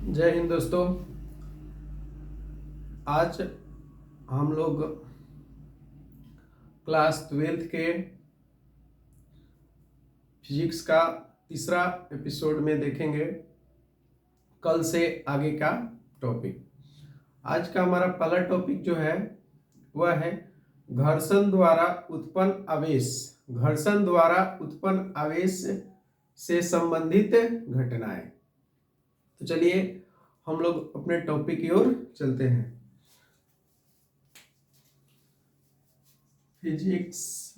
जय हिंद दोस्तों। आज हम लोग क्लास 12th के फिजिक्स का तीसरा एपिसोड में देखेंगे कल से आगे का टॉपिक। आज का हमारा पहला टॉपिक जो है वह है घर्षण द्वारा उत्पन्न आवेश। घर्षण द्वारा उत्पन्न आवेश से संबंधित घटनाएं। तो चलिए हम लोग अपने टॉपिक की ओर चलते हैं। फिजिक्स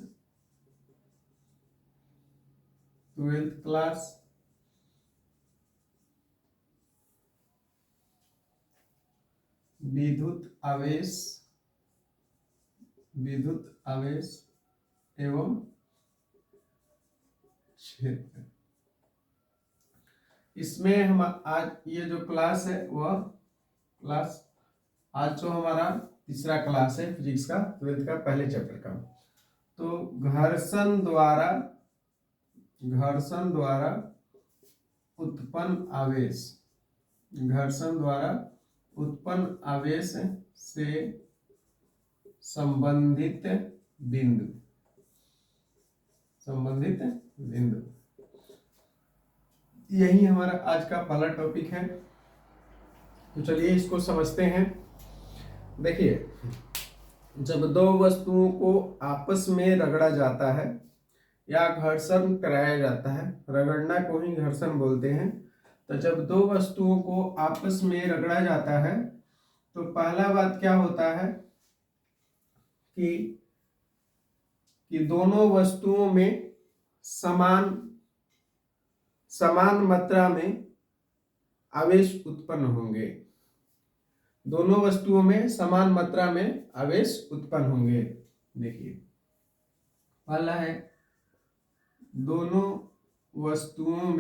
12th क्लास विद्युत आवेश एवं क्षेत्र। इसमें हम आज ये जो क्लास है वह क्लास आज जो हमारा तीसरा क्लास है फिजिक्स का 12th का पहले चैप्टर का। तो घर्षण द्वारा उत्पन्न आवेश से संबंधित बिंदु। यही हमारा आज का पहला टॉपिक है। तो चलिए इसको समझते हैं। देखिए, जब दो वस्तुओं को आपस में रगड़ा जाता है या घर्षण कराया जाता है, रगड़ना को ही घर्षण बोलते हैं। तो जब दो वस्तुओं को आपस में रगड़ा जाता है तो पहला बात क्या होता है कि दोनों वस्तुओं में समान मात्रा में आवेश उत्पन्न होंगे। दोनों वस्तुओं में समान मात्रा में आवेश उत्पन्न होंगे। देखिए, पहला है दोनों वस्तुओं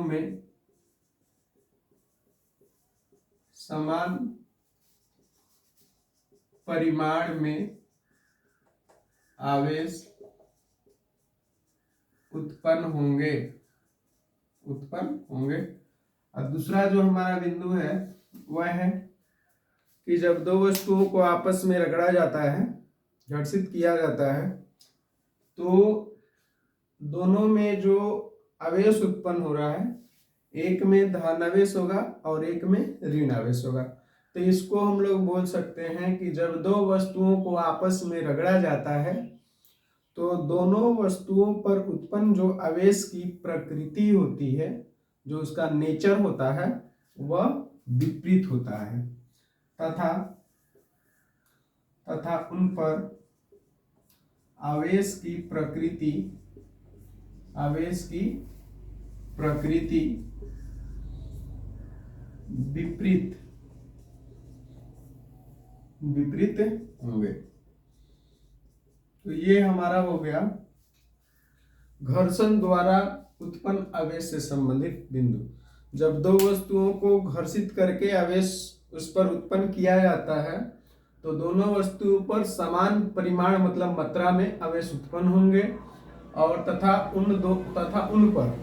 में समान परिमाण में आवेश उत्पन्न होंगे। और दूसरा जो हमारा बिंदु है वह है कि जब दो वस्तुओं को आपस में रगड़ा जाता है, घर्षित किया जाता है, तो दोनों में जो आवेश उत्पन्न हो रहा है, एक में धन आवेश होगा और एक में ऋण आवेश होगा। तो इसको हम लोग बोल सकते हैं कि जब दो वस्तुओं को आपस में रगड़ा जाता है तो दोनों वस्तुओं पर उत्पन्न जो आवेश की प्रकृति होती है, जो उसका नेचर होता है, वह विपरीत होता है तथा उन पर आवेश की प्रकृति विपरीत होंगे। तो ये हमारा हो गया घर्षण द्वारा उत्पन्न आवेश से संबंधित बिंदु। जब दो वस्तुओं को घर्षित करके आवेश उस पर उत्पन्न किया जाता है तो दोनों वस्तुओं पर समान परिमाण मतलब मात्रा में आवेश उत्पन्न होंगे और तथा उन पर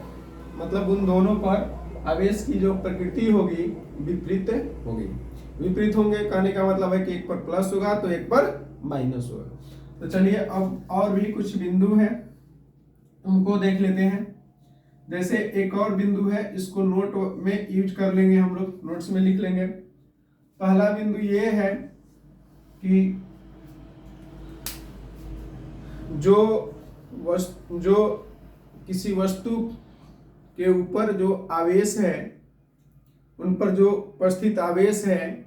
मतलब उन दोनों पर आवेश की जो प्रकृति होगी विपरीत होंगे। कहने का मतलब है कि एक पर प्लस होगा तो एक पर माइनस होगा। तो चलिए अब और भी कुछ बिंदु हैं, उनको देख लेते हैं। जैसे एक और बिंदु है, इसको नोट में यूज कर लेंगे, हम लोग नोट्स में लिख लेंगे। पहला बिंदु ये है कि जो किसी वस्तु के ऊपर जो आवेश है, उन पर जो उपस्थित आवेश है,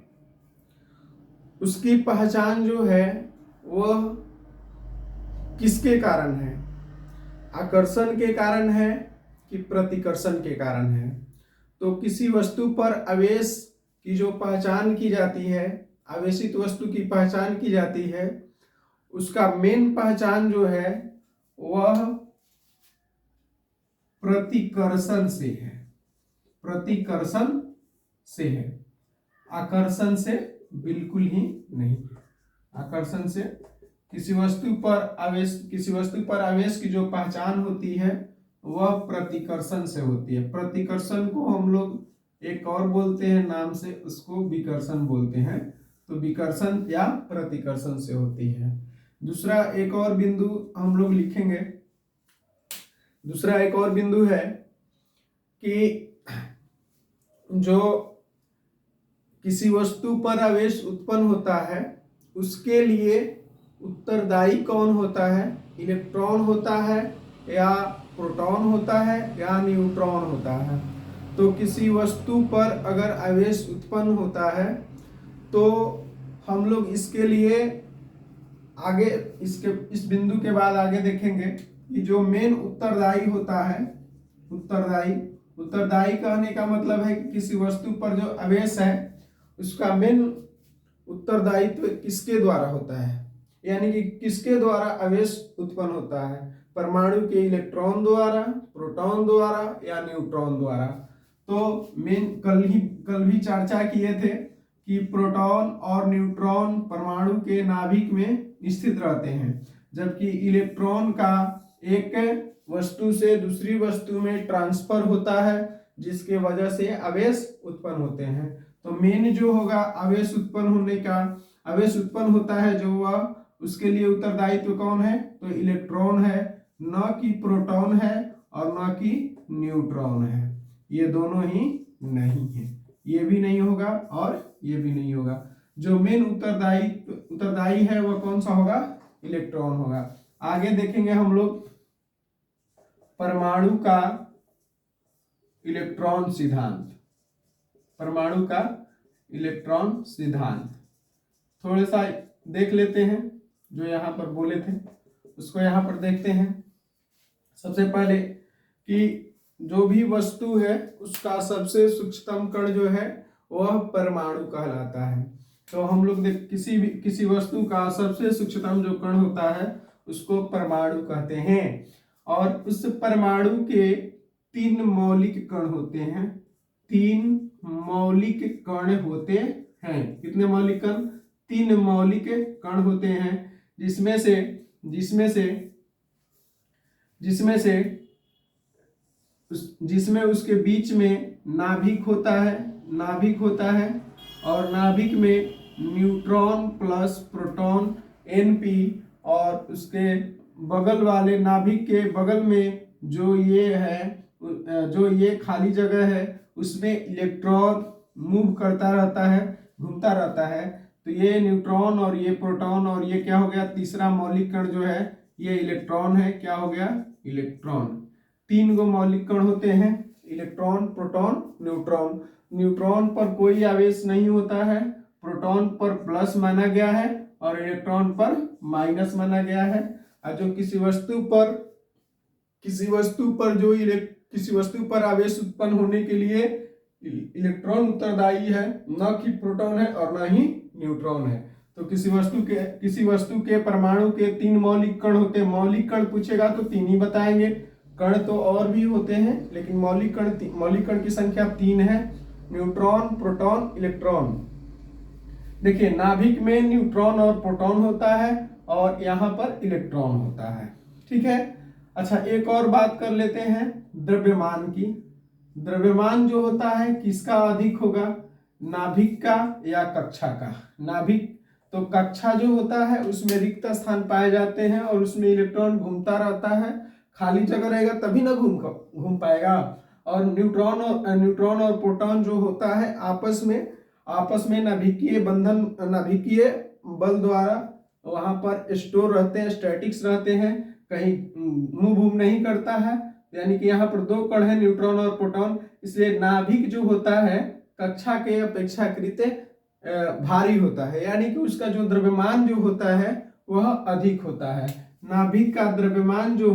उसकी पहचान जो है वह किसके कारण है? आकर्षण के कारण है कि प्रतिकर्षण के कारण है? तो किसी वस्तु पर आवेश की जो पहचान की जाती है, आवेशित वस्तु की पहचान की जाती है, उसका मेन पहचान जो है वह प्रतिकर्षण से है। आकर्षण से बिल्कुल ही नहीं। आकर्षण से किसी वस्तु पर आवेश की जो पहचान होती है वह प्रतिकर्षण से होती है। प्रतिकर्षण को हम लोग एक और बोलते हैं नाम से, उसको विकर्षण बोलते हैं। तो विकर्षण या प्रतिकर्षण से होती है। दूसरा एक और बिंदु हम लोग लिखेंगे। दूसरा एक और बिंदु है कि जो किसी वस्तु पर आवेश उत्पन्न होता है उसके लिए उत्तरदायी कौन होता है? इलेक्ट्रॉन होता है या प्रोटॉन होता है या न्यूट्रॉन होता है? तो किसी वस्तु पर अगर आवेश उत्पन्न होता है तो हम लोग इसके लिए आगे इस बिंदु के बाद आगे देखेंगे कि जो मेन उत्तरदायी होता है, उत्तरदायी कहने का मतलब है कि किसी वस्तु पर जो आवेश है उसका मेन उत्तरदायित्व किसके द्वारा होता है, यानी कि किसके द्वारा आवेश उत्पन्न होता है? परमाणु के इलेक्ट्रॉन द्वारा, प्रोटॉन द्वारा या न्यूट्रॉन द्वारा। तो मेन कल भी चर्चा किए थे कि प्रोटॉन और न्यूट्रॉन परमाणु के नाभिक में स्थित रहते हैं, जबकि इलेक्ट्रॉन का एक वस्तु से दूसरी वस्तु में ट्रांसफर होता है जिसके वजह से आवेश उत्पन्न होते हैं। तो मेन जो होगा आवेश उत्पन्न होता है जो वह, उसके लिए उत्तरदायित्व कौन है? तो इलेक्ट्रॉन है, न कि प्रोटॉन है और न कि न्यूट्रॉन है। ये दोनों ही नहीं है, ये भी नहीं होगा और ये भी नहीं होगा। जो मेन उत्तरदायी है वह कौन सा होगा? इलेक्ट्रॉन होगा। आगे देखेंगे हम लोग परमाणु का इलेक्ट्रॉन सिद्धांत। परमाणु का इलेक्ट्रॉन सिद्धांत थोड़ा सा देख लेते हैं। जो यहाँ पर बोले थे उसको यहाँ पर देखते हैं। सबसे पहले कि जो भी वस्तु है उसका सबसे सूक्ष्मतम कण जो है वह परमाणु कहलाता है। तो हम लोग किसी वस्तु का सबसे सूक्ष्मतम जो कण होता है उसको परमाणु कहते हैं। और उस परमाणु के 3 मौलिक कण होते हैं। 3 मौलिक कण होते हैं। कितने मौलिक कण? 3 मौलिक कण होते हैं, जिसमें उसके बीच में नाभिक होता है और नाभिक में न्यूट्रॉन प्लस प्रोटॉन Np, और उसके बगल वाले नाभिक के बगल में जो ये खाली जगह है उसमें इलेक्ट्रॉन मूव करता रहता है, घूमता रहता है। तो ये न्यूट्रॉन और ये प्रोटॉन और ये क्या हो गया? तीसरा मौलिक कण जो है ये इलेक्ट्रॉन है। क्या हो गया? इलेक्ट्रॉन। 3 गो मौलिक कण होते हैं, इलेक्ट्रॉन, प्रोटॉन, न्यूट्रॉन। न्यूट्रॉन पर कोई आवेश नहीं होता है, प्रोटॉन पर प्लस माना गया है और इलेक्ट्रॉन पर माइनस माना गया है। और जो किसी वस्तु पर आवेश उत्पन्न होने के लिए इलेक्ट्रॉन उत्तरदायी है, न कि प्रोटॉन है और न ही न्यूट्रॉन है। तो किसी वस्तु के परमाणु के 3 मौलिक कण होते हैं। मौलिक कण पूछेगा तो 3 ही बताएंगे। कण तो और भी होते हैं लेकिन मौलिक कण की संख्या 3 है, न्यूट्रॉन, प्रोटॉन, इलेक्ट्रॉन। देखिए नाभिक में न्यूट्रॉन और प्रोटॉन होता है और यहाँ पर इलेक्ट्रॉन होता है। ठीक है। अच्छा, एक और बात कर लेते हैं द्रव्यमान की। द्रव्यमान जो होता है किसका अधिक होगा? नाभिक का या कक्षा का? नाभिक, तो कक्षा जो होता है उसमें रिक्त स्थान पाए जाते हैं और उसमें इलेक्ट्रॉन घूमता रहता है। खाली जगह रहेगा तभी ना घूम पाएगा। और न्यूट्रॉन और प्रोटॉन जो होता है आपस में नाभिकीय बल द्वारा वहां पर स्टोर रहते हैं, स्टैटिक्स रहते हैं, कहीं मूव नहीं करता है। यानी कि यहाँ पर 2 कण है, न्यूट्रॉन और प्रोटॉन, इसलिए नाभिक जो होता है कक्षा के अपेक्षाकृत भारी होता है, यानी कि उसका जो द्रव्यमान जो होता है वह अधिक होता है। नाभिक का द्रव्यमान जो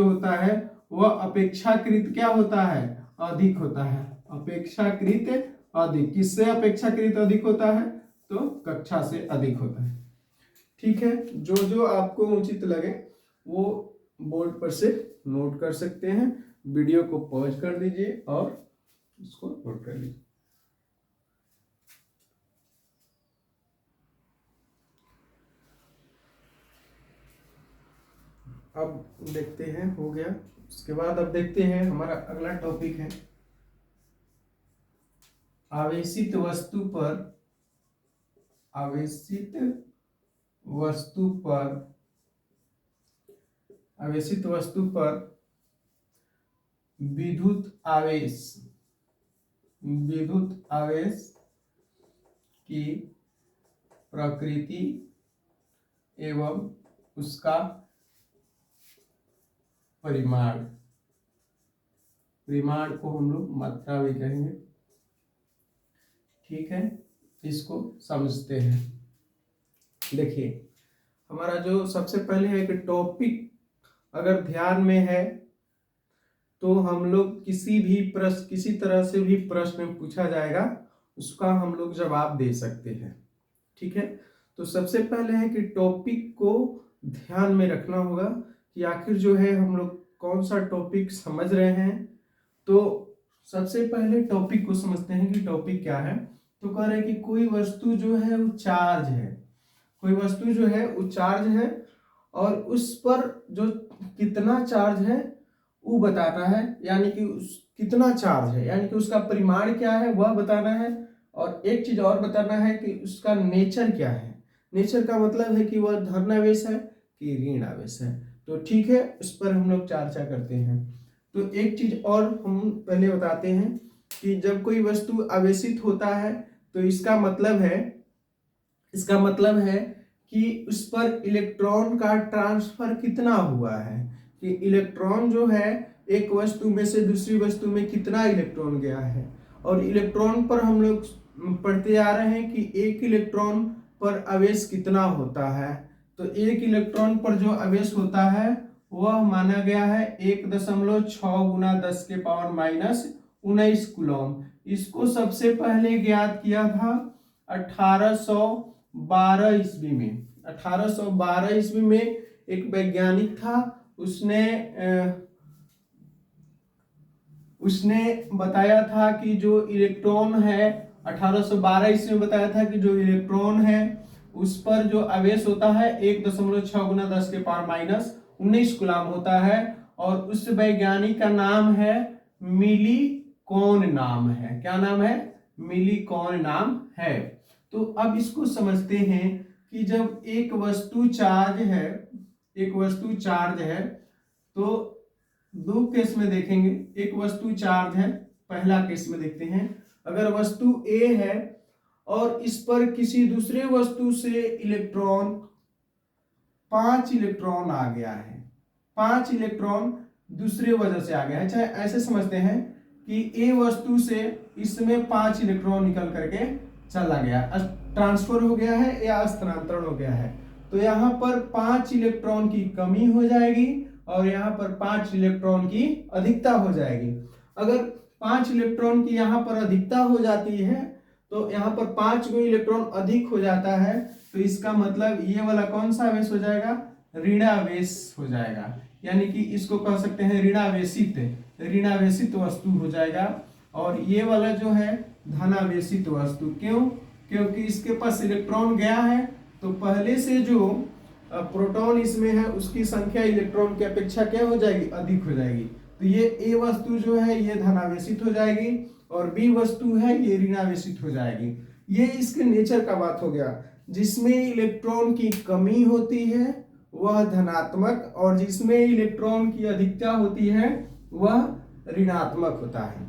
होता है वह अपेक्षाकृत क्या होता है? अधिक होता है। अपेक्षाकृत अधिक। किससे अपेक्षाकृत अधिक होता है? तो कक्षा से अधिक होता है। ठीक है। जो आपको उचित लगे वो बोर्ड पर से नोट कर सकते हैं। वीडियो को पॉज कर दीजिए और इसको नोट कर लीजिए। अब देखते हैं, हो गया। उसके बाद अब देखते हैं हमारा अगला टॉपिक है आवेशित वस्तु पर, आवेशित वस्तु पर, आवेशित वस्तु पर विद्युत आवेश, विद्युत आवेश की प्रकृति एवं उसका परिमाण, परिमाण को हम लोग मात्रा भी कहेंगे। ठीक है, इसको समझते हैं। देखिए हमारा जो सबसे पहले एक टॉपिक अगर ध्यान में है तो हम लोग किसी भी प्रश्न, किसी तरह से भी प्रश्न पूछा जाएगा उसका हम लोग जवाब दे सकते हैं। ठीक है, तो सबसे पहले है कि टॉपिक को ध्यान में रखना होगा कि आखिर जो है हम लोग कौन सा टॉपिक समझ रहे हैं। तो सबसे पहले टॉपिक को समझते हैं कि टॉपिक क्या है। तो कह रहे हैं कि कोई वस्तु जो है वो चार्ज है, कोई वस्तु जो है वो चार्ज है और उस पर जो कितना चार्ज है वो बताना है, यानी कि उस कितना चार्ज है यानी कि उसका परिमाण क्या है वह बताना है। और एक चीज और बताना है कि उसका नेचर क्या है। नेचर का मतलब है कि वह धन आवेश है कि ऋण आवेश है। तो ठीक है, उस पर हम लोग चर्चा करते हैं। तो एक चीज और हम पहले बताते हैं कि जब कोई वस्तु आवेशित होता है तो इसका मतलब है, इसका मतलब है कि उस पर इलेक्ट्रॉन का ट्रांसफर कितना हुआ है, कि इलेक्ट्रॉन जो है एक वस्तु में से दूसरी वस्तु में कितना इलेक्ट्रॉन गया है। और इलेक्ट्रॉन पर हम लोग पढ़ते आ रहे हैं कि एक इलेक्ट्रॉन पर आवेश कितना होता है। तो एक इलेक्ट्रॉन पर जो आवेश होता है वह माना गया है 1.6 × 10⁻⁻⁹ कूलम। इसको सबसे पहले ज्ञात किया था 1812 ईस्वी में। 1812 ईस्वी में एक वैज्ञानिक था, उसने बताया था कि जो इलेक्ट्रॉन है, 1812 ईस्वी में बताया था कि जो इलेक्ट्रॉन है उस पर जो आवेश होता है 1.6 × 10⁻⁻⁹ कूलम होता है। और उस वैज्ञानिक का नाम है मिलीकॉन नाम है। क्या नाम है? मिलीकॉन नाम है। तो अब इसको समझते हैं कि जब एक वस्तु चार्ज है, एक वस्तु चार्ज है तो दो केस में देखेंगे। एक वस्तु चार्ज है, पहला केस में देखते हैं। अगर वस्तु A है और इस पर किसी दूसरे वस्तु से इलेक्ट्रॉन 5 इलेक्ट्रॉन आ गया है, 5 इलेक्ट्रॉन दूसरे वजह से आ गया है। चाहे ऐसे समझते हैं कि A वस्तु से इसमें 5 इलेक्ट्रॉन निकल करके चला गया, ट्रांसफर हो गया है या स्थानांतरण हो गया है। तो यहाँ पर 5 इलेक्ट्रॉन की कमी हो जाएगी और यहाँ पर 5 इलेक्ट्रॉन की अधिकता हो जाएगी। अगर 5 इलेक्ट्रॉन की यहाँ पर अधिकता हो जाती है तो यहाँ पर 5 गो इलेक्ट्रॉन अधिक हो जाता है, तो इसका मतलब ये वाला कौन सा आवेश हो जाएगा? ऋणावेश हो जाएगा। यानी कि इसको कह सकते हैं ऋणावेशित, ऋणावेशित वस्तु हो जाएगा। और ये वाला जो है धनावेशित वस्तु। क्यों? क्योंकि इसके पास इलेक्ट्रॉन गया है तो पहले से जो प्रोटॉन इसमें है उसकी संख्या इलेक्ट्रॉन की अपेक्षा क्या हो जाएगी? अधिक हो जाएगी। तो ये ए वस्तु जो है ये धनावेशित हो जाएगी और बी वस्तु है ये ऋणावेशित हो जाएगी। ये इसके नेचर का बात हो गया। जिसमें इलेक्ट्रॉन की कमी होती है वह धनात्मक और जिसमें इलेक्ट्रॉन की अधिकता होती है वह ऋणात्मक होता है।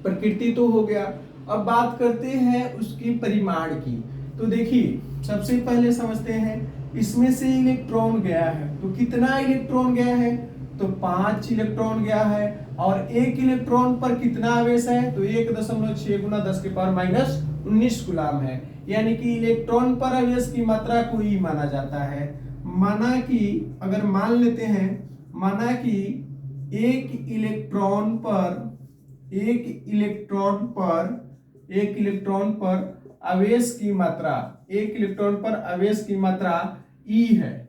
प्रकृति तो हो गया। अब बात करते हैं उसकी परिमाण की। तो देखिए सबसे पहले समझते हैं इसमें से इलेक्ट्रॉन गया है तो कितना इलेक्ट्रॉन गया है? तो 5 इलेक्ट्रॉन गया है। और एक इलेक्ट्रॉन पर कितना आवेश है? तो 1.6 × 10⁻⁻⁹ कूलम है। यानी कि इलेक्ट्रॉन पर आवेश की मात्रा को ई माना जाता है। माना कि अगर मान लेते हैं, माना कि एक इलेक्ट्रॉन पर आवेश की मात्रा, एक इलेक्ट्रॉन पर आवेश की मात्रा ई है।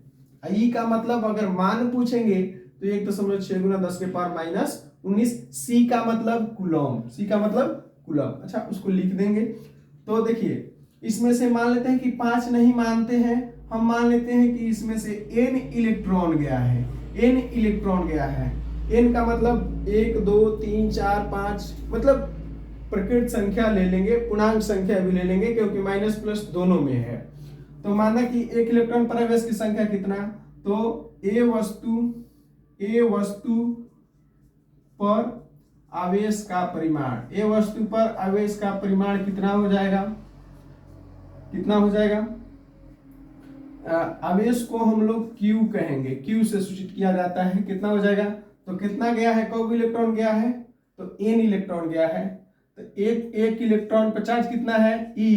ई का मतलब अगर मान पूछेंगे तो 1.6 × 10⁻⁻⁹ सी का मतलब कूलम, सी का मतलब कूलम। अच्छा उसको लिख देंगे। तो देखिए इसमें से मान लेते हैं कि 5 नहीं मानते हैं, हम मान लेते हैं कि इसमें से n इलेक्ट्रॉन गया है। n इलेक्ट्रॉन गया है। n का मतलब 1 2 3 4 5, मतलब प्रकृत संख्या ले लेंगे, पूर्णांक संख्या भी ले लेंगे क्योंकि माइनस प्लस दोनों में है। तो माना कि एक इलेक्ट्रॉन पर आवेश की संख्या कितना, तो ए वस्तु पर आवेश का परिमाण, ए वस्तु पर आवेश का परिमाण कितना हो जाएगा, कितना हो जाएगा, आवेश को हम लोग Q कहेंगे, Q से सूचित किया जाता है। कितना हो जाएगा, तो कितना गया है, कौन इलेक्ट्रॉन गया है, तो n इलेक्ट्रॉन गया है। तो एक इलेक्ट्रॉन पर चार्ज कितना है, E,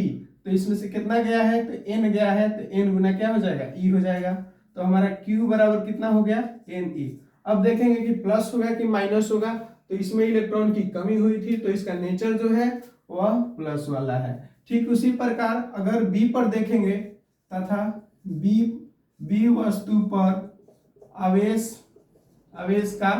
तो इसमें से कितना गया है, तो n गया है, तो n गुना क्या हो जाएगा, E हो जाएगा। तो हमारा Q बराबर कितना हो गया, Ne। अब देखेंगे कि प्लस होगा कि माइनस होगा, तो इसमें इलेक्ट्रॉन की कमी हुई थी तो इसका नेचर जो है वह प्लस वाला है। ठीक उसी प्रकार अगर बी पर देखेंगे तथा बी वस्तु पर आवेश का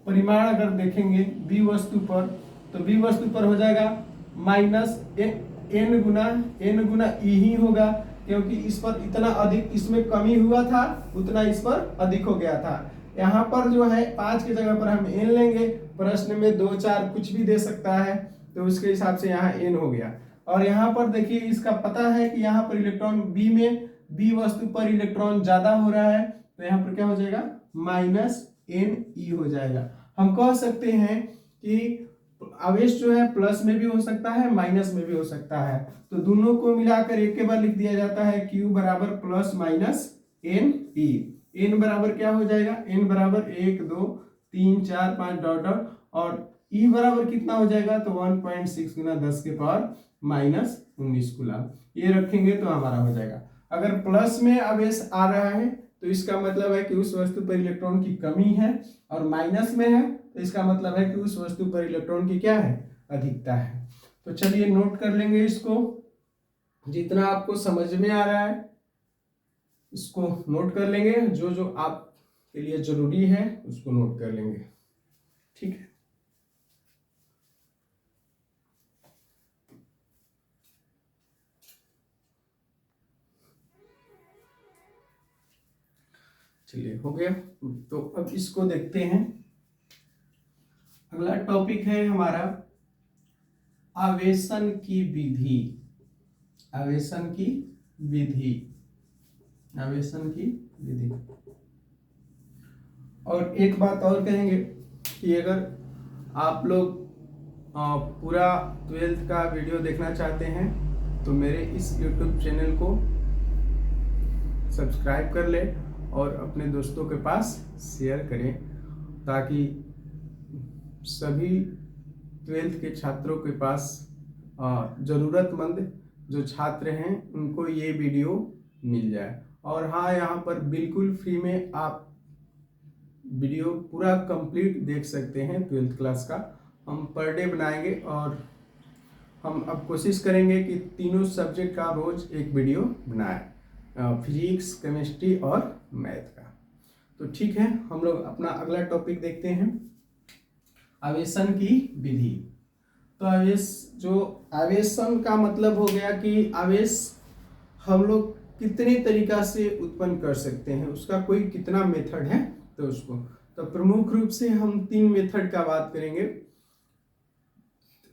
परिमाण अगर देखेंगे बी वस्तु पर, तो बी वस्तु पर हो जाएगा माइनस n गुना ई ही होगा, क्योंकि इस पर इतना अधिक इसमें कमी हुआ था उतना इस पर अधिक हो गया था। यहाँ पर जो है 5 की जगह पर हम n लेंगे, प्रश्न में 2 4 कुछ भी दे सकता है, तो उसके हिसाब से यहाँ n हो गया। और यहाँ पर देखिए इसका पता है कि यहाँ पर इलेक्ट्रॉन बी वस्तु पर इलेक्ट्रॉन ज्यादा हो रहा है, तो यहाँ पर क्या हो जाएगा, माइनस Ne हो जाएगा। हम कह सकते हैं कि आवेश जो है प्लस में भी हो सकता है माइनस में भी हो सकता है, तो दोनों को मिलाकर एक के बार लिख दिया जाता है Q बराबर प्लस माइनस Ne। n बराबर क्या हो जाएगा, n बराबर 1 2 3 4 5 डॉट डॉट, और E बराबर कितना हो जाएगा, तो 1.6 गुना 10 के पावर माइनस 19 कूलम। ये रखेंगे तो हमारा हो जाएगा। अगर प्लस में आवेश आ रहा है तो इसका मतलब है कि उस वस्तु पर इलेक्ट्रॉन की कमी है, और माइनस में है तो इसका मतलब है कि उस वस्तु पर इलेक्ट्रॉन की क्या है, अधिकता है। तो चलिए नोट कर लेंगे इसको, जितना आपको समझ में आ रहा है इसको नोट कर लेंगे, जो जो आपके लिए जरूरी है उसको नोट कर लेंगे, ठीक है। चलिए हो गया, तो अब इसको देखते हैं। अगला टॉपिक है हमारा आवेशन की विधि। आवेशन की विधि, आवेशन की विधि। और एक बात और कहेंगे कि अगर आप लोग पूरा 12th का वीडियो देखना चाहते हैं तो मेरे इस YouTube चैनल को सब्सक्राइब कर ले और अपने दोस्तों के पास शेयर करें, ताकि सभी 12th के छात्रों के पास ज़रूरतमंद जो छात्र हैं उनको ये वीडियो मिल जाए। और हाँ, यहाँ पर बिल्कुल फ्री में आप वीडियो पूरा कंप्लीट देख सकते हैं 12th क्लास का। हम पर डे बनाएंगे और हम अब कोशिश करेंगे कि तीनों सब्जेक्ट का रोज एक वीडियो बनाएं, फिजिक्स, केमिस्ट्री और मैथ का। तो ठीक है, हम लोग अपना अगला टॉपिक देखते हैं, आवेशन की विधि। तो आवेशन का मतलब हो गया कि आवेश हम लोग कितने तरीका से उत्पन्न कर सकते हैं, उसका कोई कितना मेथड है, तो उसको तो प्रमुख रूप से हम 3 मेथड का बात करेंगे।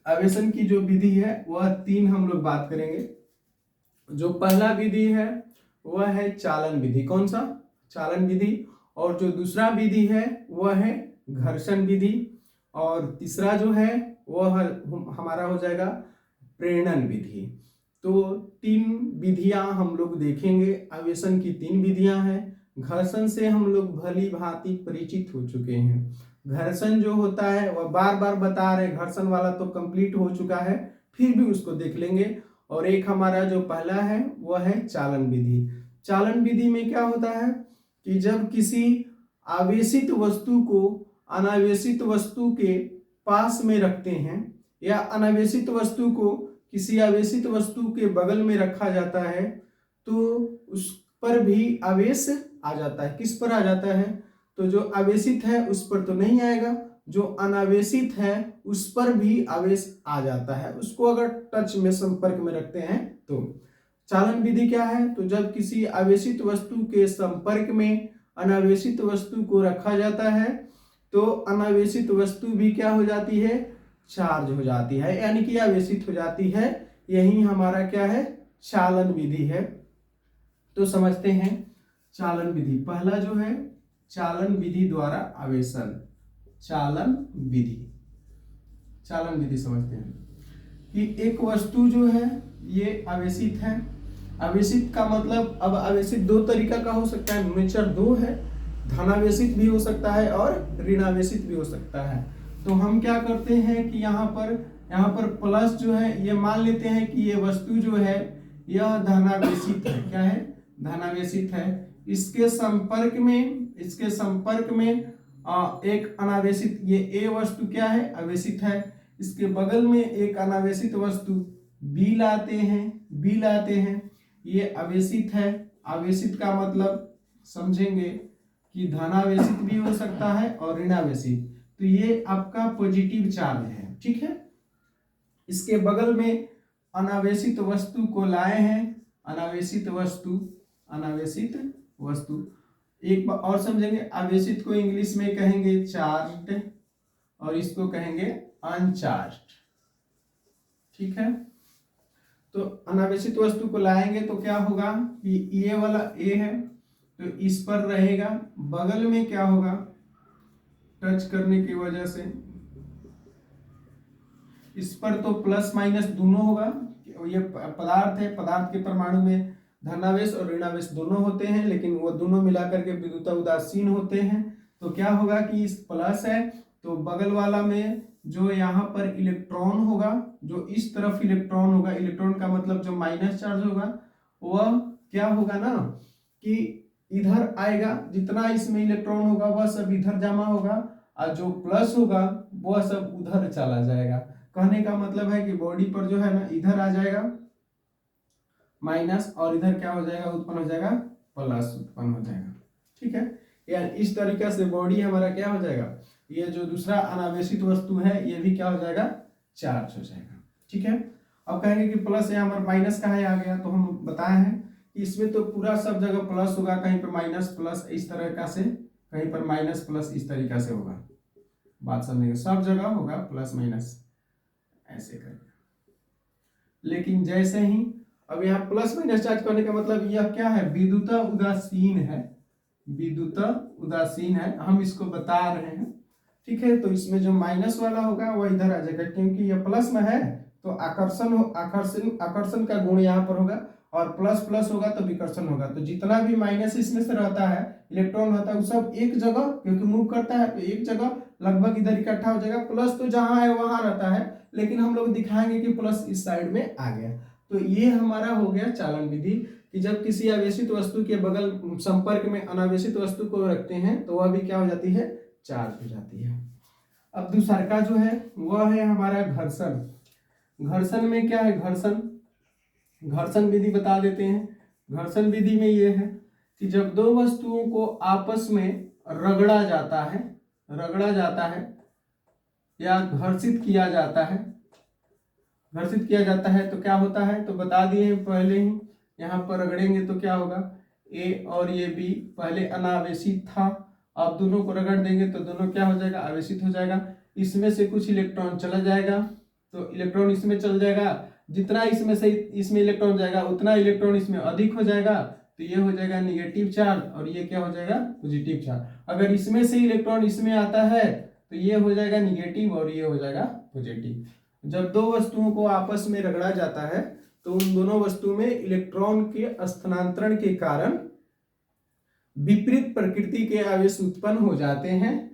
आवेशन की जो विधि है वह 3 हम लोग बात करेंगे। जो पहला विधि है वह है चालन विधि। कौन सा, चालन विधि। और जो दूसरा विधि है वह है घर्षण विधि, और तीसरा जो है वह हमारा हो जाएगा प्रेरणन विधि। तो 3 विधियां हम लोग देखेंगे। आवेशन की 3 विधियां हैं। घर्षण से हम लोग भली भांति परिचित हो चुके हैं। घर्षण जो होता है वह बार बार बता रहे, घर्षण वाला तो कंप्लीट हो चुका है, फिर भी उसको देख लेंगे। और एक हमारा जो पहला है वह है चालन विधि। चालन विधि में क्या होता है कि जब किसी आवेशित वस्तु को अनावेशित वस्तु के पास में रखते हैं, या अनावेशित वस्तु को किसी आवेशित वस्तु के बगल में रखा जाता है, तो उस पर भी आवेश आ जाता है। किस पर आ जाता है, तो जो आवेशित है उस पर तो नहीं आएगा, जो अनावेशित है उस पर भी आवेश आ जाता है, उसको अगर टच में संपर्क में रखते हैं तो। चालन विधि क्या है, तो जब किसी आवेशित वस्तु के संपर्क में अनावेशित वस्तु को रखा जाता है तो अनावेशित वस्तु भी क्या हो जाती है, चार्ज हो जाती है, यानी कि आवेशित हो जाती है। यही हमारा क्या है, चालन विधि है। तो समझते हैं चालन विधि। पहला जो है चालन विधि द्वारा आवेशन, चालन विधि, चालन विधि समझते हैं कि एक वस्तु जो है ये आवेशित है। आवेशित का मतलब, अब आवेशित दो तरीका का हो सकता है, नेचर दो है, धनावेशित भी हो सकता है और ऋणावेशित भी हो सकता है। तो हम क्या करते हैं कि यहाँ पर प्लस जो है ये मान लेते हैं कि ये वस्तु जो है यह धनावेशित है। क्या है, धनावेशित है। इसके संपर्क में एक अनावेशित, ये ए वस्तु क्या है, आवेशित है। इसके बगल में एक अनावेशित वस्तु बी लाते हैं, ये आवेशित है। आवेशित का मतलब समझेंगे कि धनावेशित भी हो सकता है और ऋणावेशित। तो ये आपका पॉजिटिव चार्ज है, ठीक है। इसके बगल में अनावेशित वस्तु को लाए हैं, अनावेशित वस्तु। एक बार और समझेंगे, आवेशित को इंग्लिश में कहेंगे चार्ज्ड और इसको कहेंगे अनचार्ज्ड, ठीक है। तो अनावेशित वस्तु को लाएंगे तो क्या होगा कि ये वाला ए है तो इस पर रहेगा, बगल में क्या होगा, टच करने की वजह से इस पर तो प्लस माइनस दोनों होगा। ये पदार्थ है, पदार्थ के परमाणु में धनावेश और ऋणावेश दोनों होते हैं, लेकिन वो दोनों मिलाकर के विद्युत उदासीन होते हैं। तो क्या होगा कि इस प्लस है तो बगल वाला में जो यहाँ पर इलेक्ट्रॉन होगा, जो इस तरफ इलेक्ट्रॉन होगा, इलेक्ट्रॉन का मतलब जो माइनस चार्ज होगा वह क्या होगा ना कि इधर आएगा, जितना इसमें इलेक्ट्रॉन होगा वह सब इधर जमा होगा और जो प्लस होगा वह सब उधर चला जाएगा। कहने का मतलब है कि बॉडी पर जो है ना इधर आ जाएगा माइनस और इधर क्या हो जाएगा, उत्पन्न हो जाएगा प्लस, उत्पन्न हो जाएगा, ठीक है। यानी इस तरीके से बॉडी हमारा क्या हो जाएगा, ये जो दूसरा अनावेशित वस्तु है ये भी क्या हो जाएगा, चार्ज हो जाएगा, ठीक है। अब कहेंगे कि प्लस यहाँ पर माइनस कहाँ आ गया, तो हम बताए हैं कि इसमें तो पूरा सब जगह प्लस होगा, कहीं पर माइनस प्लस इस तरह से, कहीं पर माइनस प्लस इस तरीका से होगा। बात समझेंगे, सब जगह होगा प्लस माइनस ऐसे करके। लेकिन जैसे ही अब यहाँ प्लस माइनस चार्ज करने का मतलब यह क्या है, विद्युत उदासीन है, विद्युत उदासीन है, हम इसको बता रहे हैं, ठीक है। तो इसमें जो माइनस वाला होगा वह इधर आ जाएगा, क्योंकि यह प्लस में है तो आकर्षण का गुण यहाँ पर होगा और प्लस प्लस होगा तो विकर्षण होगा। तो जितना भी माइनस इसमें से रहता है, इलेक्ट्रॉन रहता है, वो सब एक जगह, क्योंकि मूव करता है तो एक जगह लगभग इधर इकट्ठा हो जाएगा। प्लस तो जहां है वहां रहता है, लेकिन हम लोग दिखाएंगे कि प्लस इस साइड में आ गया। तो ये हमारा हो गया चालन विधि कि जब किसी आवेशित वस्तु के बगल संपर्क में अनावेशित वस्तु को रखते हैं तो वह भी क्या हो जाती है, चार्ज हो जाती है। अब दूसरा का जो है वह है हमारा घर्षण। घर्षण में क्या है, घर्षण विधि बता देते हैं। घर्षण विधि में यह है कि जब दो वस्तुओं को आपस में रगड़ा जाता है या घर्षित किया जाता है तो क्या होता है, तो बता दिए पहले ही। यहाँ पर रगड़ेंगे तो क्या होगा, ए और ये बी पहले अनावेशित था, अब दोनों को रगड़ देंगे तो दोनों क्या हो जाएगा, आवेशित हो जाएगा। इसमें से कुछ इलेक्ट्रॉन चला जाएगा तो इलेक्ट्रॉन इसमें चल जाएगा, जितना इसमें से इसमें इलेक्ट्रॉन जाएगा उतना इलेक्ट्रॉन इसमें अधिक हो जाएगा, तो ये हो जाएगा निगेटिव चार्ज और ये क्या हो जाएगा, पॉजिटिव चार्ज। अगर इसमें से इलेक्ट्रॉन इसमें आता है तो ये हो जाएगा निगेटिव और ये हो जाएगा पॉजिटिव। जब दो वस्तुओं को आपस में रगड़ा जाता है तो उन दोनों वस्तुओं में इलेक्ट्रॉन के स्थानांतरण के कारण विपरीत प्रकृति के आवेश उत्पन्न हो जाते हैं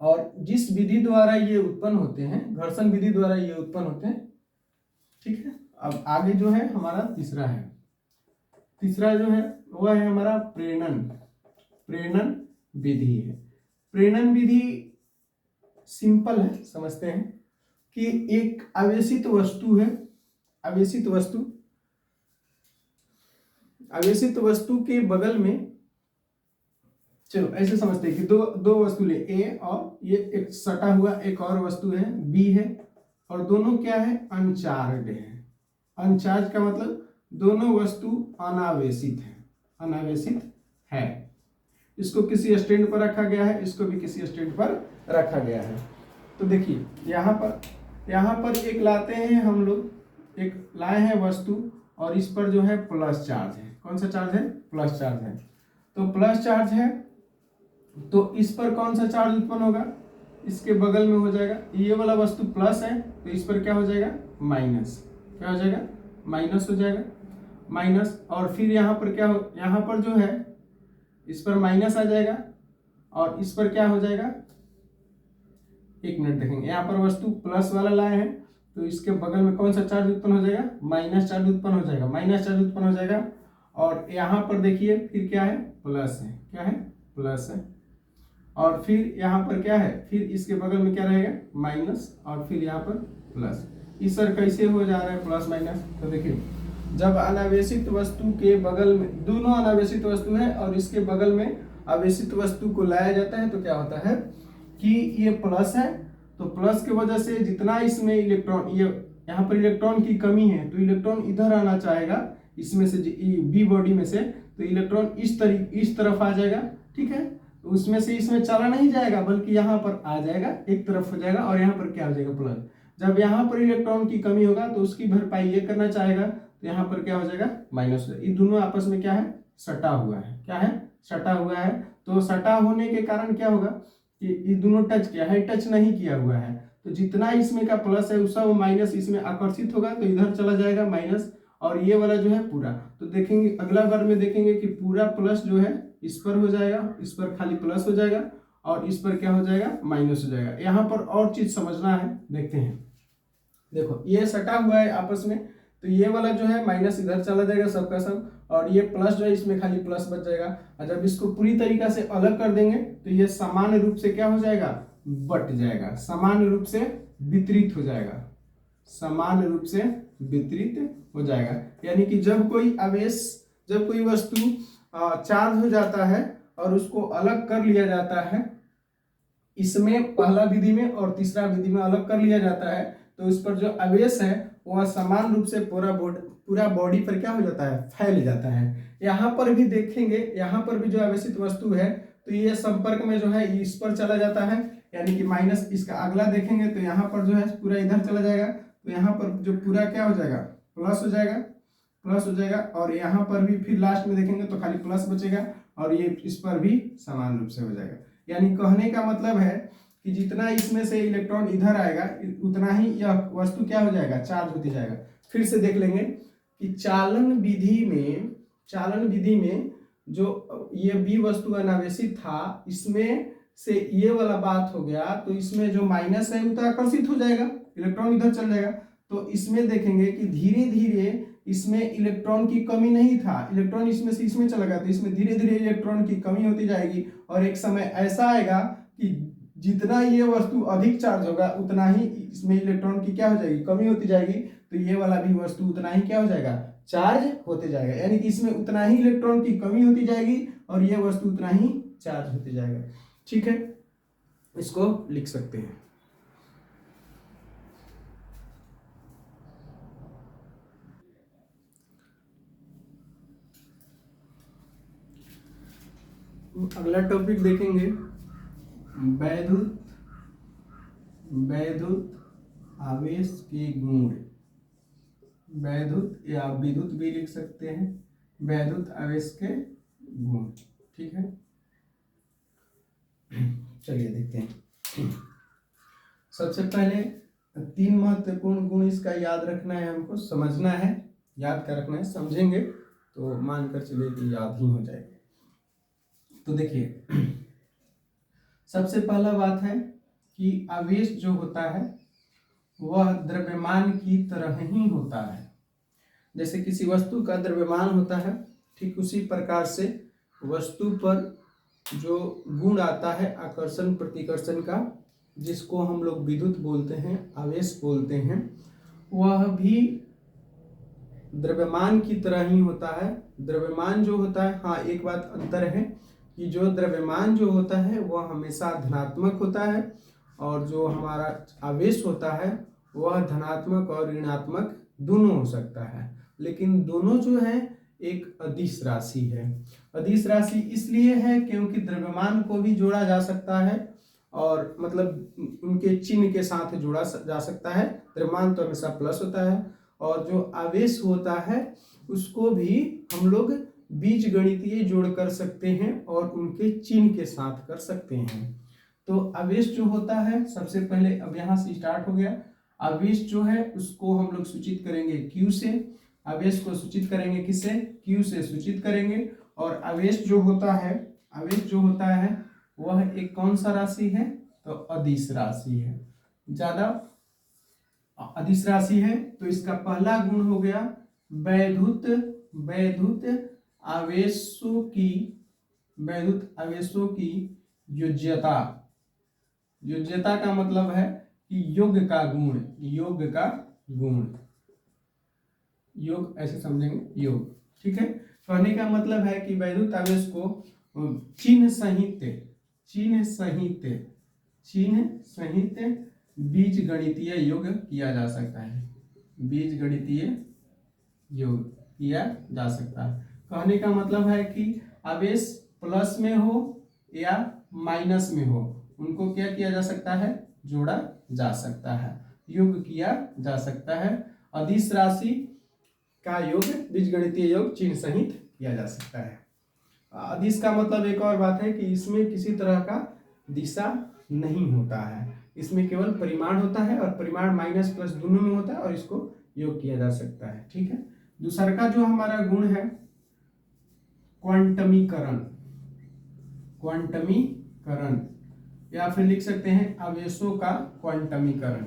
और जिस विधि द्वारा ये उत्पन्न होते हैं, घर्षण विधि द्वारा ये उत्पन्न होते हैं, ठीक है। अब आगे जो है हमारा तीसरा जो है वह है हमारा प्रेरण विधि है। प्रेरण विधि सिंपल है, समझते हैं कि एक आवेशित वस्तु के बगल में, चलो ऐसे समझते हैं कि दो वस्तु ले, ए और ये एक सटा हुआ एक और वस्तु है बी है, और दोनों क्या है, अनचार्ज है। अनचार्ज का मतलब दोनों वस्तु अनावेशित है, अनावेशित है। इसको किसी स्टैंड पर रखा गया है, इसको भी किसी स्टैंड पर रखा गया है। तो देखिए यहाँ पर एक लाते हैं हम लोग, एक लाए हैं वस्तु और इस पर जो है प्लस चार्ज है। कौन सा चार्ज है? प्लस चार्ज है। तो प्लस चार्ज है तो इस पर कौन सा चार्ज उत्पन्न होगा? इसके बगल में हो जाएगा, ये वाला वस्तु प्लस है तो इस पर क्या हो जाएगा? माइनस। क्या हो जाएगा? माइनस हो जाएगा, माइनस। और फिर यहाँ पर क्या हो, यहाँ पर जो है इस पर माइनस आ जाएगा और इस पर क्या हो जाएगा? एक मिनट देखेंगे, यहाँ पर वस्तु प्लस वाला लाए हैं तो इसके बगल में कौन सा चार्ज उत्पन्न हो जाएगा? माइनस चार्ज उत्पन्न हो जाएगा, माइनस चार्ज उत्पन्न हो जाएगा। और यहाँ पर देखिए फिर क्या है? प्लस है। क्या है? प्लस है। और फिर यहाँ पर क्या है? फिर इसके बगल में क्या रहेगा? माइनस और फिर यहाँ पर प्लस। इस सर कैसे हो जा रहा है प्लस माइनस? तो देखिए जब अनावेशित वस्तु के बगल में, दोनों अनावेशित वस्तु है और इसके बगल में आवेशित वस्तु को लाया जाता है तो क्या होता है कि ये प्लस है, तो प्लस की वजह से जितना इसमें इलेक्ट्रॉन, ये यहाँ पर इलेक्ट्रॉन की कमी है तो इलेक्ट्रॉन इधर आना चाहेगा इसमें से, बी बॉडी में से, तो इलेक्ट्रॉन इस तरफ आ जाएगा। ठीक है, तो उसमें से इसमें चला नहीं जाएगा बल्कि यहाँ पर आ जाएगा, एक तरफ हो जाएगा और यहाँ पर क्या हो जाएगा? प्लस। जब यहाँ पर इलेक्ट्रॉन की कमी होगा तो उसकी भरपाई ये करना चाहेगा तो यहाँ पर क्या हो जाएगा? माइनस। ये दोनों आपस में क्या है? सटा हुआ है। क्या है? सटा हुआ है। तो सटा होने के कारण क्या होगा कि ये दोनों टच किया है, टच नहीं किया हुआ है, तो जितना इसमें का प्लस है उसका वो माइनस इसमें आकर्षित होगा तो इधर चला जाएगा माइनस, और ये वाला जो है पूरा, तो देखेंगे अगला बार में देखेंगे कि पूरा प्लस जो है इस पर हो जाएगा, इस पर खाली प्लस हो जाएगा और इस पर क्या हो जाएगा? माइनस हो जाएगा। यहाँ पर और चीज समझना है, देखते हैं। देखो ये सटा हुआ है आपस में, तो ये वाला जो है माइनस इधर चला जाएगा सबका सब, और ये प्लस जो है इसमें खाली प्लस बच जाएगा। और जब इसको पूरी तरीका से अलग कर देंगे तो ये समान रूप से क्या हो जाएगा? बट जाएगा, समान रूप से वितरित हो जाएगा, समान रूप से वितरित हो जाएगा। यानी कि जब कोई आवेश, जब कोई वस्तु चार्ज हो जाता है और उसको अलग कर लिया जाता है, इसमें पहला विधि में और तीसरा विधि में अलग कर लिया जाता है, तो इस पर जो आवेश है वह समान रूप से पूरा बॉडी पर क्या हो जाता है? फैल जाता है। यहाँ पर भी देखेंगे, यहाँ पर भी जो आवेशित वस्तु है तो ये संपर्क में जो है इस पर चला जाता है, यानी कि माइनस। इसका अगला देखेंगे तो यहाँ पर जो है पूरा इधर चला जाएगा, तो यहाँ पर जो पूरा क्या हो जाएगा? प्लस हो जाएगा, प्लस हो जाएगा। और यहाँ पर भी फिर लास्ट में देखेंगे तो खाली प्लस बचेगा और ये इस पर भी समान रूप से हो जाएगा। यानी कहने का मतलब है कि जितना इसमें से इलेक्ट्रॉन इधर आएगा उतना ही यह वस्तु क्या हो जाएगा? चार्ज होती जाएगा। फिर से देख लेंगे कि चालन विधि में जो ये बी वस्तु अनावेशित था, इसमें से ये वाला बात हो गया, तो इसमें जो माइनस है वो तो आकर्षित हो जाएगा, इलेक्ट्रॉन इधर चल जाएगा। तो इसमें देखेंगे कि धीरे धीरे इसमें इलेक्ट्रॉन की कमी नहीं था, इलेक्ट्रॉन इसमें से इसमें चला गया, तो इसमें धीरे धीरे इलेक्ट्रॉन की कमी होती जाएगी और एक समय ऐसा आएगा कि जितना ये वस्तु अधिक चार्ज होगा उतना ही इसमें इलेक्ट्रॉन की क्या हो जाएगी? कमी होती जाएगी। तो ये वाला भी वस्तु उतना ही क्या हो जाएगा? चार्ज होते जाएगा। यानी कि इसमें उतना ही इलेक्ट्रॉन की कमी होती जाएगी और ये वस्तु उतना ही चार्ज होते जाएगा। ठीक है, इसको लिख सकते हैं। अगला टॉपिक देखेंगे वैद्युत आवेश के गुण। वैद्युत या विद्युत भी लिख सकते हैं, वैद्युत आवेश के गुण। ठीक है, चलिए देखते हैं। सबसे पहले 3 महत्वपूर्ण गुण इसका याद रखना है, हमको समझना है, याद कर रखना है। समझेंगे तो मानकर चलिए कि याद ही हो जाएगा। तो देखिए सबसे पहला बात है कि आवेश जो होता है वह द्रव्यमान की तरह ही होता है। जैसे किसी वस्तु का द्रव्यमान होता है, ठीक उसी प्रकार से वस्तु पर जो गुण आता है आकर्षण प्रतिकर्षण का, जिसको हम लोग विद्युत बोलते हैं, आवेश बोलते हैं, वह भी द्रव्यमान की तरह ही होता है। द्रव्यमान जो होता है, हाँ एक बात अंतर है कि जो द्रव्यमान जो होता है वह हमेशा धनात्मक होता है और जो हमारा आवेश होता है वह धनात्मक और ऋणात्मक दोनों हो सकता है, लेकिन दोनों जो है एक अदिश राशि है। अदिश राशि इसलिए है क्योंकि द्रव्यमान को भी जोड़ा जा सकता है और मतलब उनके चिन्ह के साथ जोड़ा जा सकता है। द्रव्यमान तो हमेशा प्लस होता है और जो आवेश होता है उसको भी हम लोग बीज गणितीय जोड़ कर सकते हैं और उनके चिन्ह के साथ कर सकते हैं। तो आवेश जो होता है, सबसे पहले अब यहाँ से स्टार्ट हो गया। आवेश जो है उसको हम लोग सूचित करेंगे Q से। आवेश को सूचित करेंगे किससे? Q से सूचित करेंगे। और आवेश जो होता है वह एक कौन सा राशि है? तो अदिश राशि है। ज्यादा अदिश राशि है तो इसका पहला गुण हो गया वैद्युत आवेशों की योज्यता। योज्यता का मतलब है कि योग का गुण, योग ऐसे समझेंगे, योग। ठीक है, कहने का मतलब है कि वैद्युत आवेश को चिन्ह सहित बीज गणितीय योग किया जा सकता है। बीज गणितीय योग किया जा सकता है। कहने का मतलब है कि आवेश प्लस में हो या माइनस में हो, उनको क्या किया जा सकता है? जोड़ा जा सकता है, योग किया जा सकता है। अदिश राशि का योग, बीजगणितीय योग चिन्ह सहित किया जा सकता है। अदिश का मतलब एक और बात है कि इसमें किसी तरह का दिशा नहीं होता है, इसमें केवल परिमाण होता है और परिमाण माइनस प्लस दोनों में होता है और इसको योग किया जा सकता है। ठीक है, दूसरा का जो हमारा गुण है क्वांटमीकरण या फिर लिख सकते हैं आवेशों का क्वांटमीकरण।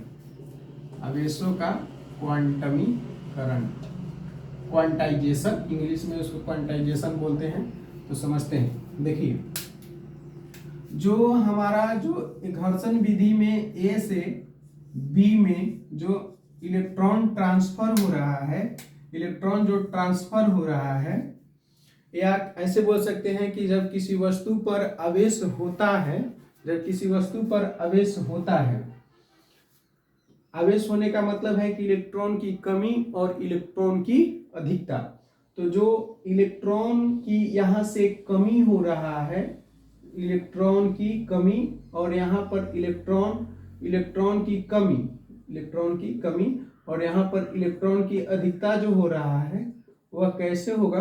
क्वांटाइजेशन, इंग्लिश में उसको क्वांटाइजेशन बोलते हैं। तो समझते हैं, देखिए जो हमारा जो घर्षण विधि में A से B में जो इलेक्ट्रॉन ट्रांसफर हो रहा है, या ऐसे बोल सकते हैं कि जब किसी वस्तु पर आवेश होता है, आवेश होने का मतलब है कि इलेक्ट्रॉन की कमी और इलेक्ट्रॉन की अधिकता। तो जो इलेक्ट्रॉन की यहाँ से कमी हो रहा है, इलेक्ट्रॉन की कमी, और यहाँ पर इलेक्ट्रॉन की कमी और यहाँ पर इलेक्ट्रॉन की अधिकता जो हो रहा है वह कैसे होगा?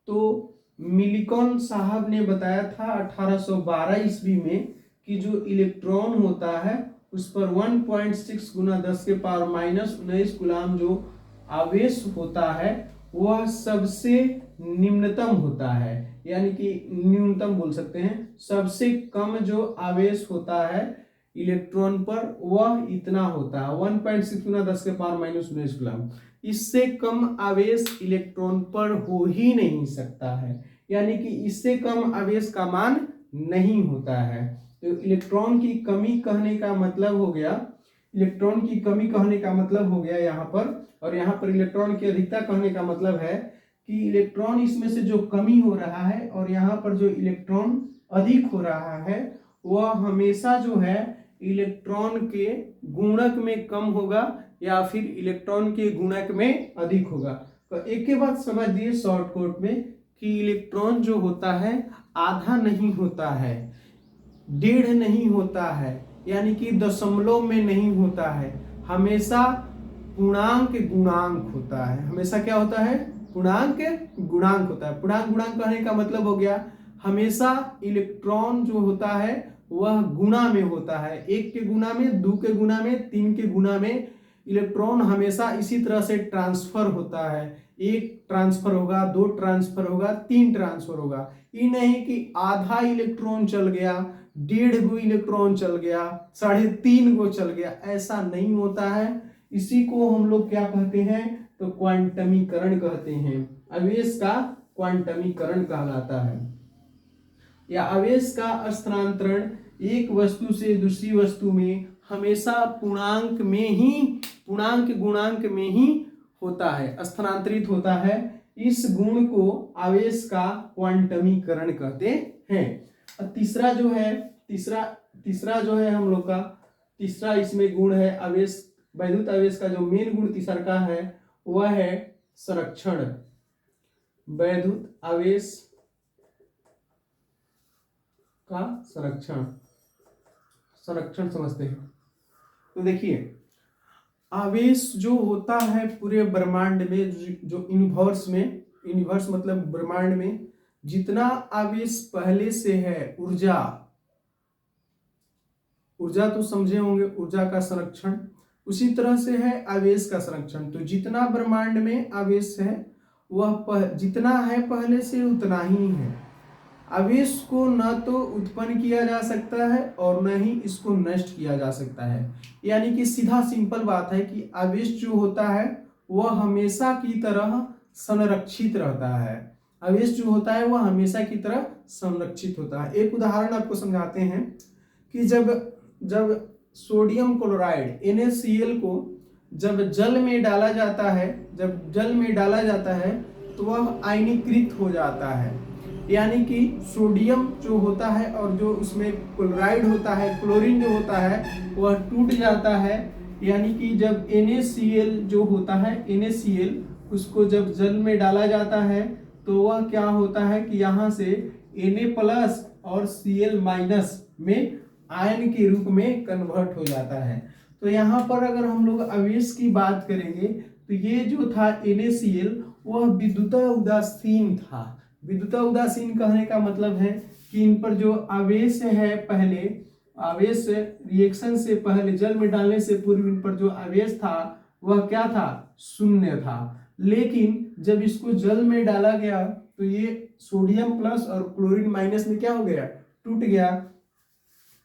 तो मिलिकॉन साहब ने बताया था 1812 ईस्वी में कि जो इलेक्ट्रॉन होता है उस पर 1.6 गुना 10⁻⁻⁹ गुलाम जो आवेश होता है वह सबसे निम्नतम होता है, यानी कि न्यूनतम बोल सकते हैं। सबसे कम जो आवेश होता है इलेक्ट्रॉन पर वह इतना होता है 1.6 गुना 10⁻⁻⁹ गुलाम। इससे कम आवेश इलेक्ट्रॉन पर हो ही नहीं सकता है, यानी कि इससे कम आवेश का मान नहीं होता है। तो इलेक्ट्रॉन की कमी कहने का मतलब हो गया यहाँ पर, और यहाँ पर इलेक्ट्रॉन की अधिकता कहने का मतलब है कि इलेक्ट्रॉन इसमें से जो कमी हो रहा है और यहाँ पर जो इलेक्ट्रॉन अधिक हो रहा है वह हमेशा जो है इलेक्ट्रॉन के गुणक में कम होगा या फिर इलेक्ट्रॉन के गुणक में अधिक होगा। तो एक ही बात समझ दिए शॉर्टकट में कि इलेक्ट्रॉन जो होता है आधा नहीं होता है, 1.5 नहीं होता है, यानी कि दशमलव में नहीं होता है, हमेशा पूर्णांक गुणांक होता है। हमेशा क्या होता है? पूर्णांक गुणांक होता है। पूर्णांक गुणांक कहने का मतलब हो गया हमेशा इलेक्ट्रॉन जो होता है वह गुणा में होता है, 1 के गुणा में, 2 के गुणा में, 3 के गुणा में इलेक्ट्रॉन हमेशा इसी तरह से ट्रांसफर होता है। 1 ट्रांसफर होगा, 2 ट्रांसफर होगा, 3 ट्रांसफर होगा। ये नहीं कि आधा इलेक्ट्रॉन चल गया, 1.5 गो इलेक्ट्रॉन चल गया, 3.5 गो चल गया, ऐसा नहीं होता है। इसी को हम लोग क्या कहते हैं? तो क्वांटमीकरण कहते हैं। आवेश का क्वांटमीकरण कहलाता है। या आवेश का स्थानांतरण एक वस्तु से दूसरी वस्तु में हमेशा पूर्णांक गुणांक में ही होता है, स्थानांतरित होता है। इस गुण को आवेश का क्वांटमीकरण कहते हैं। तीसरा जो है हम लोग का तीसरा इसमें गुण है आवेश, वैद्युत आवेश का जो मेन गुण तीसरा का है वह है संरक्षण। वैद्युत आवेश का संरक्षण संरक्षण समझते हैं। तो देखिए, आवेश जो होता है पूरे ब्रह्मांड में, जो यूनिवर्स मतलब ब्रह्मांड में जितना आवेश पहले से है, ऊर्जा तो समझे होंगे, ऊर्जा का संरक्षण, उसी तरह से है आवेश का संरक्षण। तो जितना ब्रह्मांड में आवेश है वह जितना है पहले से उतना ही है। आवेश को न तो उत्पन्न किया जा सकता है और न ही इसको नष्ट किया जा सकता है। यानी कि सीधा सिंपल बात है कि आवेश जो होता है वह हमेशा की तरह संरक्षित रहता है। आवेश जो होता है वह हमेशा की तरह संरक्षित होता है। एक उदाहरण आपको समझाते हैं कि जब सोडियम क्लोराइड NaCl को जब जल में डाला जाता है तो वह आयनीकृत हो जाता है। यानी कि सोडियम जो होता है और जो उसमें क्लोराइड होता है, क्लोरीन जो होता है वह टूट जाता है। यानी कि जब NaCl जो होता है, NaCl उसको जब जल में डाला जाता है तो वह क्या होता है कि यहाँ से Na+ और Cl- में आयन के रूप में कन्वर्ट हो जाता है। तो यहाँ पर अगर हम लोग आवेश की बात करेंगे तो ये जो था NaCl वह विद्युत उदासीन था। विद्युत उदासीन कहने का मतलब है कि इन पर जो आवेश है, पहले आवेश रिएक्शन से पहले जल में डालने से पूर्व इन पर जो आवेश था वह क्या था, शून्य था। लेकिन जब इसको जल में डाला गया तो ये सोडियम प्लस और क्लोरीन माइनस में क्या हो गया, टूट गया।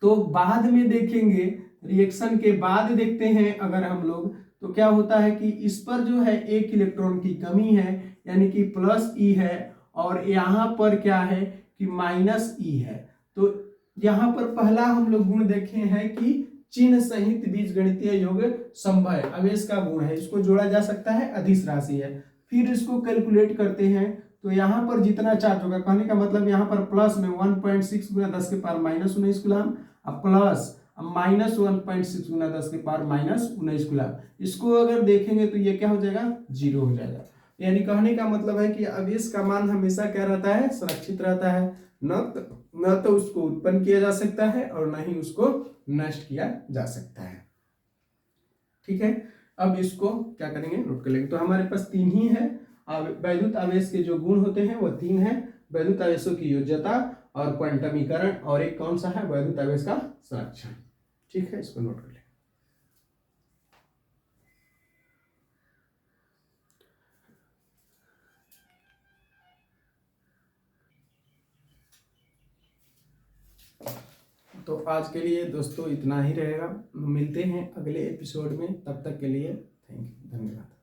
तो बाद में देखेंगे, रिएक्शन के बाद देखते हैं अगर हम लोग, तो क्या होता है कि इस पर जो है एक इलेक्ट्रॉन की कमी है, यानी कि +E है, और यहाँ पर क्या है कि -E है। तो यहाँ पर पहला हम लोग गुण देखे हैं कि चिन्ह सहित बीजगणितीय योग संभव आवेश का गुण है, इसको जोड़ा जा सकता है, अदिश राशि है। फिर इसको कैलकुलेट करते हैं तो यहाँ पर जितना चार्ज होगा, कहने का मतलब यहाँ पर प्लस में 1.6 × 10⁻−19 कूलम, प्लस -1.6 × 10⁻−19 कूलम। इसको अगर देखेंगे तो ये क्या हो जाएगा, 0 हो जाएगा। यानी कहने का मतलब है कि आवेश का मान हमेशा क्या रहता है, संरक्षित रहता है। न तो उसको उत्पन्न किया जा सकता है और न ही उसको नष्ट किया जा सकता है। ठीक है, अब इसको क्या करेंगे, नोट कर लेंगे। तो हमारे पास 3 ही है, वैद्युत आवेश के जो गुण होते हैं वो 3 है, वैद्युत आवेशों की योज्यता और क्वांटमीकरण, और एक कौन सा है, वैद्युत आवेश का संरक्षण। ठीक है, इसको नोट कर लें। तो आज के लिए दोस्तों इतना ही रहेगा, मिलते हैं अगले एपिसोड में, तब तक के लिए थैंक यू, धन्यवाद।